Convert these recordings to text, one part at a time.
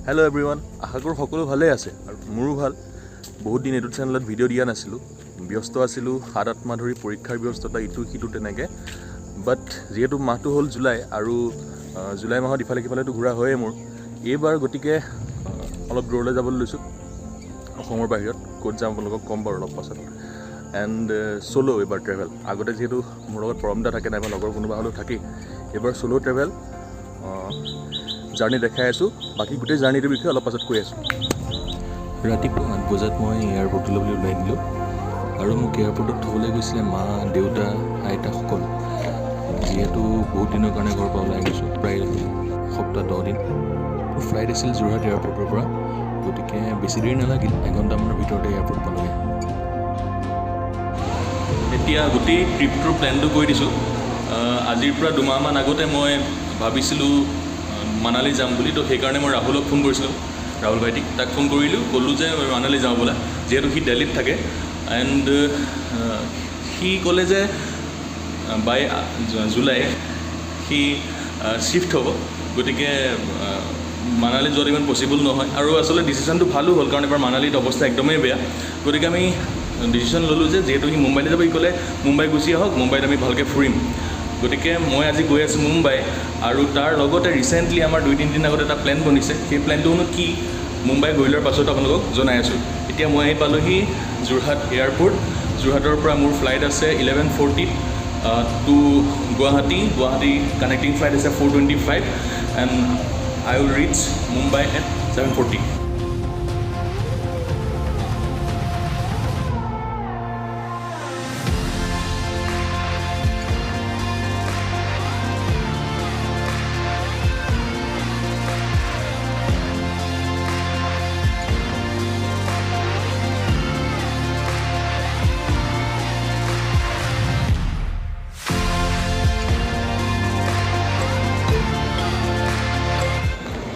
Hello' everyone, আশা কৰোঁ সকলো ভালেই আছে আৰু মোৰো ভাল। বহুত দিন এইটো চেনেলত ভিডিঅ' দিয়া নাছিলোঁ, ব্যস্ত আছিলোঁ। 7-8 মাহ ধৰি পৰীক্ষাৰ ব্যস্ততা, ইটো সিটো তেনেকৈ। বাট যিহেতু মাহটো হ'ল জুলাই আৰু জুলাই মাহত ইফালে সিফালেতো ঘূৰা হয়েই মোৰ। এইবাৰ গতিকে অলপ দূৰলৈ যাবলৈ লৈছোঁ, অসমৰ বাহিৰত। ক'ত যাম আপোনালোকক ক'ম বাৰু অলপ পাছত। এণ্ড চ'ল' এইবাৰ ট্ৰেভেল। আগতে যিহেতু মোৰ লগত পৰমদা থাকে, নাইবা লগৰ কোনোবা হ'লেও থাকেই। এইবাৰ চ'ল' ট্ৰেভেল জাৰ্ণি দেখাই আছোঁ। বাকী গোটেই জাৰ্ণিটোৰ বিষয়ে অলপ পাছত কৈ আছোঁ। ৰাতিপুৱা 8 বজাত মই এয়াৰপৰ্টলৈ বুলি ওলাই দিলোঁ আৰু মোক এয়াৰপৰ্টত থ'বলৈ গৈছিলে মা, দেউতা, আইতা সকলো। যিহেতু বহুত দিনৰ কাৰণে ঘৰৰ পৰা ওলাই গৈছোঁ, প্ৰায় সপ্তাহ 10 দিন। মোৰ ফ্লাইট আছিল যোৰহাট এয়াৰপৰ্টৰ পৰা, গতিকে বেছি দেৰি নালাগিল, 1 ঘণ্টামানৰ ভিতৰতে এয়াৰপৰ্ট পালোঁগৈ। এতিয়া গোটেই ট্ৰিপটোৰ প্লেনটো কৰি দিছোঁ। আজিৰ পৰা 2 মাহমান আগতে মই ভাবিছিলোঁ মানালী যাম বুলি, তো সেইকাৰণে মই ৰাহুলক ফোন কৰিছিলোঁ, ৰাহুল ভাইটিক। তাক ফোন কৰিলোঁ, ক'লোঁ যে মানালী যাওঁ বোলা, যিহেতু সি দিল্লীত থাকে। এণ্ড সি ক'লে যে বাই জুলাই সি শ্বিফ্ট হ'ব, গতিকে মানালী যোৱাটো ইমান পচিবল নহয়। আৰু আচলতে ডিচিশ্যনটো ভালো হ'ল, কাৰণ এবাৰ মানালীত অৱস্থা একদমেই বেয়া। গতিকে আমি ডিচিশ্যন ল'লোঁ যে যিহেতু সি মুম্বাইলৈ যাব, সি ক'লে মুম্বাই গুচি আহক, মুম্বাইত আমি ভালকৈ ফুৰিম। গতিকে মই আজি গৈ আছোঁ মুম্বাই, আৰু তাৰ লগতে ৰিচেণ্টলি আমাৰ 2-3 দিন আগত এটা প্লেন বনিছে। সেই প্লেনটোনো কি, মুম্বাই গৈ লোৱাৰ পাছত আপোনালোকক জনাই আছোঁ। এতিয়া মই আহি পালোঁহি যোৰহাট এয়াৰপৰ্ট। যোৰহাটৰ পৰা মোৰ ফ্লাইট আছে 11:40 টু গুৱাহাটী কানেক্টিং ফ্লাইট আছে 4:25 and I will reach Mumbai at 7:40।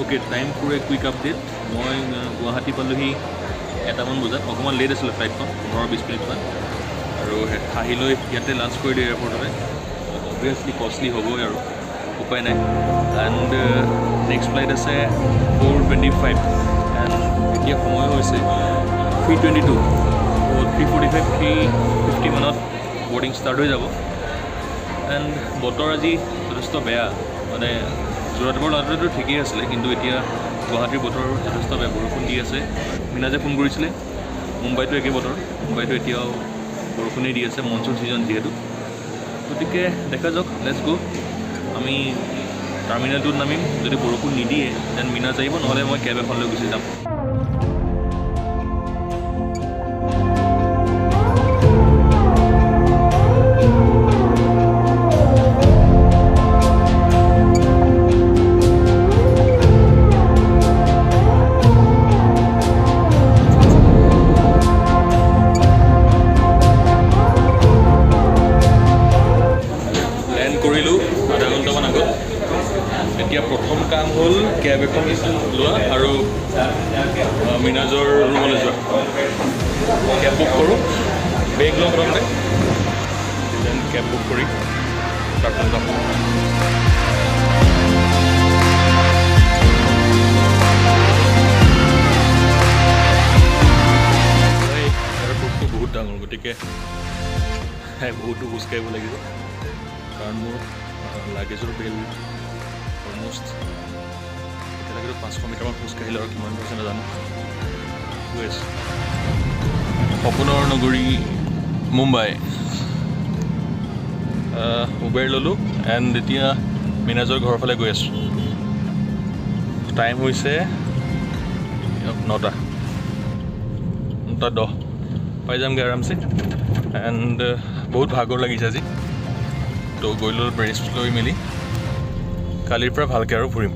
Okay, time for a quick update. মই গুৱাহাটী পালোঁহি 1মান বজাত। অকণমান লেট আছিলে ফ্লাইটখন, 15-20 মিনিটমান। আৰু আহি লৈ ইয়াতে লাঞ্চ কৰি দিওঁ এয়াৰপৰ্টতে। অবভিয়াছলি কষ্টলি হ'বই আৰু, উপায় নাই। এণ্ড নেক্সট ফ্লাইট আছে 4:25 এণ্ড এতিয়া সময় হৈছে 3:22। 3:45-3:50 মানত বৰ্ডিং ষ্টাৰ্ট হৈ যাব। এণ্ড বতৰ আজি যথেষ্ট বেয়া, মানে যোৰহাটৰ লাটোতো ঠিকেই আছিলে, কিন্তু এতিয়া গুৱাহাটীৰ বতৰ যথেষ্ট বেয়া, বৰষুণ দি আছে। মিনাজে ফোন কৰিছিলে, মুম্বাইতো একেই বতৰ, মুম্বাইতো এতিয়াও বৰষুণেই দি আছে, মনচুন ছিজন যিহেতু। গতিকে দেখা যাওক, লেটছ গো। আমি টাৰ্মিনেলটোত নামিম, যদি বৰষুণ নিদিয়ে দেন মিনাজ আহিব, নহ'লে মই কেব এখন লৈ গুচি যাম। কৰিলোঁ আধা ঘণ্টামান আগত। এতিয়া প্ৰথম কাম হ'ল কেব এখন লোৱা আৰু মিনাজৰ ৰুমলৈ যোৱা। কেব বুক কৰোঁ, বেগ লওঁ প্ৰথমতে, দেন কেব বুক কৰি কাৰ্টুন যাম। এয়াৰপৰ্টটো বহুত ডাঙৰ, গতিকে বহুতো খোজকাঢ়িব লাগিব, কাৰণ মোৰ লাগেজৰ বেল অলমষ্ট এতিয়ালৈকেতো 500 মিটাৰমান খোজকাঢ়িলে, আৰু কিমান হৈছে নাজানো। গৈ আছোঁ সপোনৰ নগৰী মুম্বাই। উবেৰ ল'লোঁ এণ্ড এতিয়া মিনাজৰ ঘৰৰ ফালে গৈ আছোঁ। টাইম হৈছে 9:10 পাই যামগৈ আৰামছে। এণ্ড বহুত ভাগৰ লাগিছে আজি, তো গৈ লৈ ৰেষ্ট লৈ মেলি কালিৰ পৰা ভালকৈ আৰু ফুৰিম।